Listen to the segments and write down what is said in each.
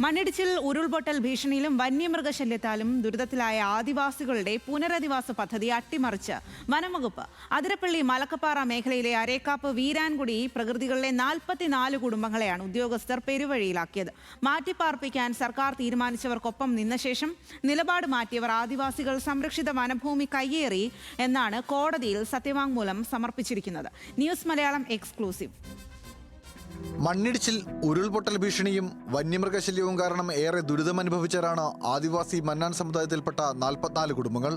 മണ്ണിടിച്ചിൽ, ഉരുൾപൊട്ടൽ ഭീഷണിയിലും വന്യമൃഗശല്യത്താലും ദുരിതത്തിലായ ആദിവാസികളുടെ പുനരധിവാസ പദ്ധതി അട്ടിമറിച്ച് വനംവകുപ്പ്. അതിരപ്പള്ളി മലക്കപ്പാറ മേഖലയിലെ അരേക്കാപ്പ് വീരാൻകുടി പ്രകൃതികളിലെ 44 കുടുംബങ്ങളെയാണ് ഉദ്യോഗസ്ഥർ പെരുവഴിയിലാക്കിയത്. മാറ്റിപ്പാർപ്പിക്കാൻ സർക്കാർ തീരുമാനിച്ചവർക്കൊപ്പം നിന്ന ശേഷം നിലപാട് മാറ്റിയവർ ആദിവാസികൾ സംരക്ഷിത വനഭൂമി കയ്യേറി എന്നാണ് കോടതിയിൽ സത്യവാങ്മൂലം സമർപ്പിച്ചിരിക്കുന്നത്. News Malayalam exclusive. മണ്ണിടിച്ചിൽ, ഉരുൾപൊട്ടൽ ഭീഷണിയും വന്യമൃഗശല്യവും കാരണം ഏറെ ദുരിതമനുഭവിച്ചവരാണ് ആദിവാസി മന്നാൻ സമുദായത്തിൽപ്പെട്ട 44 കുടുംബങ്ങൾ.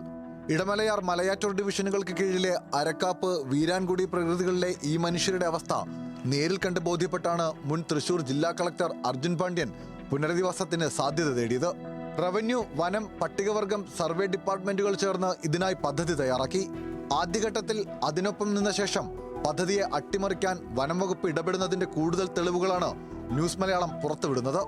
ഇടമലയാർ, മലയാറ്റൂർ ഡിവിഷനുകൾക്ക് കീഴിലെ അരക്കാപ്പ്, വീരാൻകുടി പ്രകൃതികളിലെ ഈ മനുഷ്യരുടെ അവസ്ഥ നേരിൽ കണ്ട് ബോധ്യപ്പെട്ടാണ് മുൻ തൃശൂർ ജില്ലാ കളക്ടർ അർജുൻ പാണ്ഡ്യൻ പുനരധിവാസത്തിന് സാധ്യത തേടിയത്. റവന്യൂ, വനം, പട്ടികവർഗം, സർവേ ഡിപ്പാർട്ട്മെന്റുകൾ ചേർന്ന് ഇതിനായി പദ്ധതി തയ്യാറാക്കി. ആദ്യഘട്ടത്തിൽ അതിനൊപ്പം നിന്ന ശേഷം പദ്ധതിയെ അട്ടിമറിക്കാൻ വനം വകുപ്പ് ഇടപെടുന്നതിന്റെ കൂടുതൽ തെളിവുകളാണ് ന്യൂസ് മലയാളം പുറത്തുവിടുന്നത്.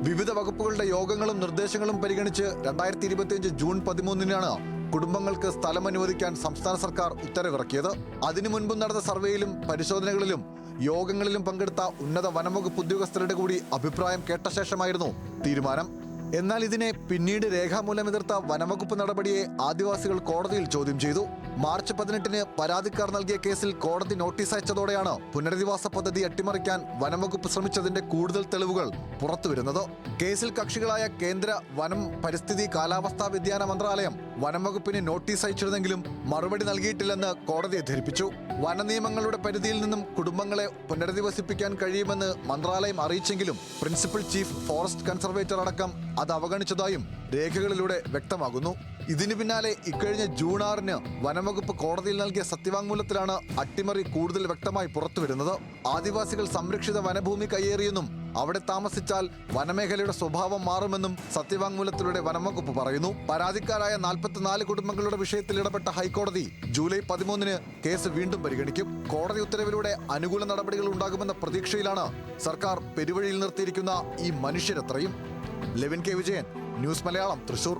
വിവിധ വകുപ്പുകളുടെ യോഗങ്ങളും നിർദ്ദേശങ്ങളും പരിഗണിച്ച് 2025 ജൂൺ 13-നാണ് കുടുംബങ്ങൾക്ക് സ്ഥലം അനുവദിക്കാൻ സംസ്ഥാന സർക്കാർ ഉത്തരവിറക്കിയത്. അതിനു മുൻപ് നടന്ന സർവേയിലും പരിശോധനകളിലും യോഗങ്ങളിലും പങ്കെടുത്ത ഉന്നത വനംവകുപ്പ് ഉദ്യോഗസ്ഥരുടെ കൂടി അഭിപ്രായം കേട്ട ശേഷമായിരുന്നു തീരുമാനം. എന്നാൽ ഇതിനെ പിന്നീട് രേഖാമൂലം എതിർത്ത വനംവകുപ്പ് നടപടിയെ ആദിവാസികൾ കോടതിയിൽ ചോദ്യം ചെയ്തു. മാർച്ച് 18-ന് പരാതിക്കാർ നൽകിയ കേസിൽ കോടതി നോട്ടീസ് അയച്ചതോടെയാണ് പുനരധിവാസ പദ്ധതി അട്ടിമറിക്കാൻ വനംവകുപ്പ് ശ്രമിച്ചതിന്റെ കൂടുതൽ തെളിവുകൾ പുറത്തുവരുന്നത്. കേസിൽ കക്ഷികളായ കേന്ദ്ര വനം, പരിസ്ഥിതി, കാലാവസ്ഥാ വ്യതിയാന മന്ത്രാലയം വനംവകുപ്പിന് നോട്ടീസ് അയച്ചിരുന്നെങ്കിലും മറുപടി നൽകിയിട്ടില്ലെന്ന് കോടതിയെ ധരിപ്പിച്ചു. വനനിയമങ്ങളുടെ പരിധിയിൽ നിന്നും കുടുംബങ്ങളെ പുനരധിവസിപ്പിക്കാൻ കഴിയുമെന്ന് മന്ത്രാലയം അറിയിച്ചെങ്കിലും പ്രിൻസിപ്പൽ ചീഫ് ഫോറസ്റ്റ് കൺസർവേറ്റർ അടക്കം അത് അവഗണിച്ചതായും രേഖകളിലൂടെ വ്യക്തമാകുന്നു. ഇതിനു പിന്നാലെ ഇക്കഴിഞ്ഞ ജൂൺ 6-ന് വനംവകുപ്പ് കോടതിയിൽ നൽകിയ സത്യവാങ്മൂലത്തിലാണ് അട്ടിമറി കൂടുതൽ വ്യക്തമായി പുറത്തുവരുന്നത്. ആദിവാസികൾ സംരക്ഷിത വനഭൂമി കയ്യേറിയെന്നും അവിടെ താമസിച്ചാൽ വനമേഖലയുടെ സ്വഭാവം മാറുമെന്നും സത്യവാങ്മൂലത്തിലൂടെ വനംവകുപ്പ് പറയുന്നു. പരാതിക്കാരായ 44 കുടുംബങ്ങളുടെ വിഷയത്തിൽ ഇടപെട്ട ഹൈക്കോടതി ജൂലൈ 13-ന് കേസ് വീണ്ടും പരിഗണിക്കും. കോടതി ഉത്തരവിലൂടെ അനുകൂല നടപടികൾ ഉണ്ടാകുമെന്ന പ്രതീക്ഷയിലാണ് സർക്കാർ പെരുവഴിയിൽ നിർത്തിയിരിക്കുന്ന ഈ മനുഷ്യരത്രയും. Levin K Vijayan, news Malayalam, Thrissur.